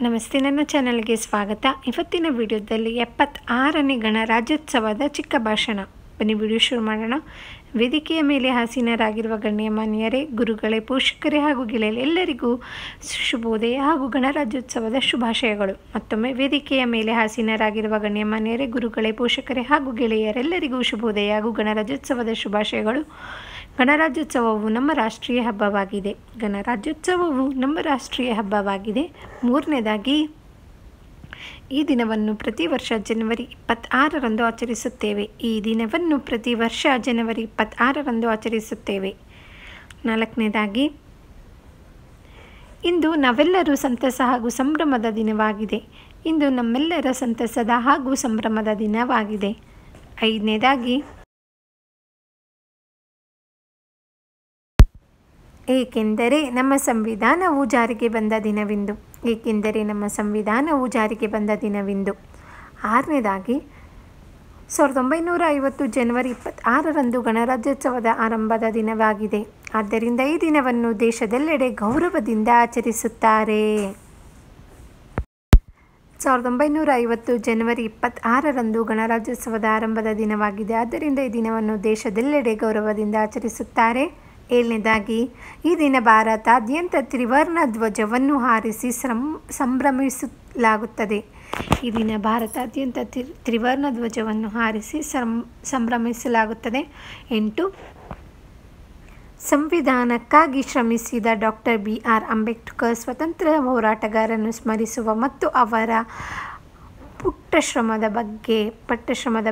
ನಮಸ್ತೆ, ನನ್ನ ಚಾನಲ್ಗೆ ಸ್ವಾಗತ. ಇವತ್ತಿನ ವಿಡಿಯೋದಲ್ಲಿ 76ನೇ ಗಣರಾಜ್ಯೋತ್ಸವದ ಚಿಕ್ಕ ಭಾಷಣ. ಬನ್ನಿ ವಿಡಿಯೋ ಶುರು ಮಾಡೋಣ. ವೇದಿಕೆಯ ಮೇಲೆ ಆಸೀನರಾಗಿರುವ ಗಣ್ಯಮಾನ್ಯರೇ, ಗುರುಗಳೇ, ಪೋಷಕರೇ ಹಾಗೂ ಗೆಳೆಯರೆಲ್ಲರಿಗೂ ಶುಭೋದಯ ಹಾಗೂ ಗಣರಾಜ್ಯೋತ್ಸವದ ಶುಭಾಶಯಗಳು. ಮತ್ತೊಮ್ಮೆ ವೇದಿಕೆಯ ಮೇಲೆ ಆಸೀನರಾಗಿರುವ ಗಣ್ಯಮಾನ್ಯರೇ, ಗುರುಗಳೇ, ಪೋಷಕರೇ ಹಾಗೂ ಗೆಳೆಯರೆಲ್ಲರಿಗೂ ಶುಭೋದಯ ಹಾಗೂ ಗಣರಾಜ್ಯೋತ್ಸವದ ಶುಭಾಶಯಗಳು. ಗಣರಾಜ್ಯೋತ್ಸವವು ನಮ್ಮ ರಾಷ್ಟ್ರೀಯ ಹಬ್ಬವಾಗಿದೆ. ಮೂರನೇದಾಗಿ, ಈ ದಿನವನ್ನು ಪ್ರತಿ ವರ್ಷ ಜನವರಿ 26ರಂದು ಆಚರಿಸುತ್ತೇವೆ. ನಾಲ್ಕನೇದಾಗಿ, ಇಂದು ನಾವೆಲ್ಲರೂ ಸಂತಸ ಹಾಗೂ ಸಂಭ್ರಮದ ದಿನವಾಗಿದೆ. ಐದನೇದಾಗಿ, ಏಕೆಂದರೆ ನಮ್ಮ ಸಂವಿಧಾನವು ಜಾರಿಗೆ ಬಂದ ದಿನವಿಂದು. ಆರನೇದಾಗಿ, 1950 ಜನವರಿ 26ರಂದು ಗಣರಾಜ್ಯೋತ್ಸವದ ಆರಂಭದ ದಿನವಾಗಿದೆ. ಆದ್ದರಿಂದ ಈ ದಿನವನ್ನು ದೇಶದೆಲ್ಲೆಡೆ ಗೌರವದಿಂದ ಆಚರಿಸುತ್ತಾರೆ. 1950 ಜನವರಿ 26ರಂದು ಗಣರಾಜ್ಯೋತ್ಸವದ ಆರಂಭದ ದಿನವಾಗಿದೆ. ಆದ್ದರಿಂದ ಈ ದಿನವನ್ನು ದೇಶದೆಲ್ಲೆಡೆ ಗೌರವದಿಂದ ಆಚರಿಸುತ್ತಾರೆ. ಏಳನೇದಾಗಿ, ಈ ದಿನ ಭಾರತಾದ್ಯಂತ ತ್ರಿವರ್ಣ ಧ್ವಜವನ್ನು ಹಾರಿಸಿ ಸಂಭ್ರಮಿಸಲಾಗುತ್ತದೆ. 8. ಸಂವಿಧಾನಕ್ಕಾಗಿ ಶ್ರಮಿಸಿದ ಡಾಕ್ಟರ್ BR ಅಂಬೇಡ್ಕರ್ ಸ್ವಾತಂತ್ರ್ಯ ಹೋರಾಟಗಾರರನ್ನು ಸ್ಮರಿಸುವ ಮತ್ತು ಅವರ ಪಟ್ಟಶ್ರಮದ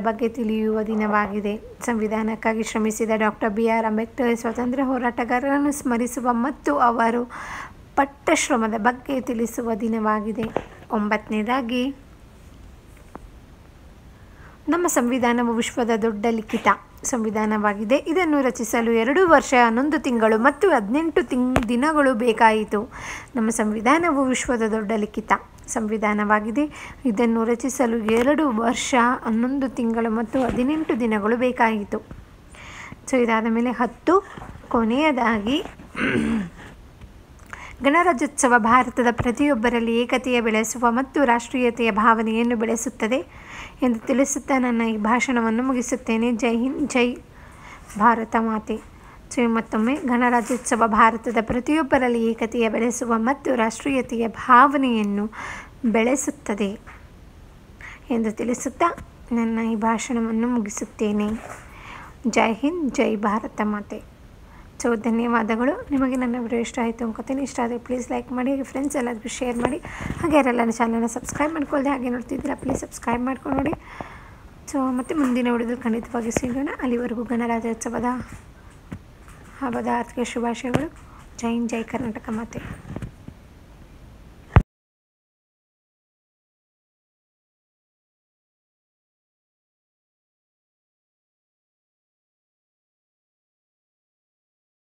ಬಗ್ಗೆ ತಿಳಿಯುವ ದಿನವಾಗಿದೆ. ಸಂವಿಧಾನಕ್ಕಾಗಿ ಶ್ರಮಿಸಿದ ಡಾಕ್ಟರ್ BR ಅಂಬೇಡ್ಕರ್ ಸ್ವಾತಂತ್ರ್ಯ ಹೋರಾಟಗಾರರನ್ನು ಸ್ಮರಿಸುವ ಮತ್ತು ಅವರು ಪಟ್ಟಶ್ರಮದ ಬಗ್ಗೆ ತಿಳಿಸುವ ದಿನವಾಗಿದೆ. 9ನೇದಾಗಿ, ನಮ್ಮ ಸಂವಿಧಾನವು ವಿಶ್ವದ ದೊಡ್ಡ ಲಿಖಿತ ಸಂವಿಧಾನವಾಗಿದೆ. ಇದನ್ನು ರಚಿಸಲು 2 ವರ್ಷ 11 ತಿಂಗಳು ಮತ್ತು 18 ದಿನಗಳು ಬೇಕಾಯಿತು. ನಮ್ಮ ಸಂವಿಧಾನವು ವಿಶ್ವದ ದೊಡ್ಡ ಲಿಖಿತ ಸಂವಿಧಾನವಾಗಿದೆ. ಇದನ್ನು ರಚಿಸಲು 2 ವರ್ಷ 11 ತಿಂಗಳು ಮತ್ತು 18 ದಿನಗಳು ಬೇಕಾಯಿತು. ಇದಾದ ಮೇಲೆ 10, ಕೊನೆಯದಾಗಿ, ಗಣರಾಜ್ಯೋತ್ಸವ ಭಾರತದ ಪ್ರತಿಯೊಬ್ಬರಲ್ಲಿ ಏಕತೆಯ ಬೆಳೆಸುವ ಮತ್ತು ರಾಷ್ಟ್ರೀಯತೆಯ ಭಾವನೆಯನ್ನು ಬೆಳೆಸುತ್ತದೆ ಎಂದು ತಿಳಿಸುತ್ತಾ ನನ್ನ ಈ ಭಾಷಣವನ್ನು ಮುಗಿಸುತ್ತೇನೆ. ಜೈ ಹಿಂದ್, ಜೈ ಭಾರತ ಮಾತೆ. ಮತ್ತೊಮ್ಮೆ, ಗಣರಾಜ್ಯೋತ್ಸವ ಭಾರತದ ಪ್ರತಿಯೊಬ್ಬರಲ್ಲಿ ಏಕತೆಯ ಬೆಳೆಸುವ ಮತ್ತು ರಾಷ್ಟ್ರೀಯತೆಯ ಭಾವನೆಯನ್ನು ಬೆಳೆಸುತ್ತದೆ ಎಂದು ತಿಳಿಸುತ್ತಾ ನನ್ನ ಈ ಭಾಷಣವನ್ನು ಮುಗಿಸುತ್ತೇನೆ. ಜೈ ಹಿಂದ್, ಜೈ ಭಾರತ ಮಾತೆ. ಧನ್ಯವಾದಗಳು. ನಿಮಗೆ ನನ್ನ ವಿಡಿಯೋ ಇಷ್ಟ ಆಯಿತು ಅನ್ಕೋತೀನಿ. ಇಷ್ಟ ಆದರೆ ಪ್ಲೀಸ್ ಲೈಕ್ ಮಾಡಿ, ಫ್ರೆಂಡ್ಸ್ ಎಲ್ಲರಿಗೂ ಶೇರ್ ಮಾಡಿ. ಹಾಗೆ ಯಾರೆಲ್ಲ ನನ್ನ ಚಾನಲ್ನ ಸಬ್ಸ್ಕ್ರೈಬ್ ಮಾಡ್ಕೊಳ್ಳದೆ ಹಾಗೆ ನೋಡ್ತಿದ್ದೀರಾ, ಪ್ಲೀಸ್ ಸಬ್ಸ್ಕ್ರೈಬ್ ಮಾಡ್ಕೊಂಡು ನೋಡಿ. ಮತ್ತು ಮುಂದಿನ ವಿಡಿಯೋದಲ್ಲಿ ಖಂಡಿತವಾಗಿ ಸಿಗೋಣ. ಅಲ್ಲಿವರೆಗೂ ಗಣರಾಜ್ಯೋತ್ಸವದ ಹಬ್ಬದ ಆರ್ಥಿಕ ಶುಭಾಶಯಗಳು. ಜೈ ಹಿಂದ್, ಜೈ ಕರ್ನಾಟಕ ಮಾತೆ.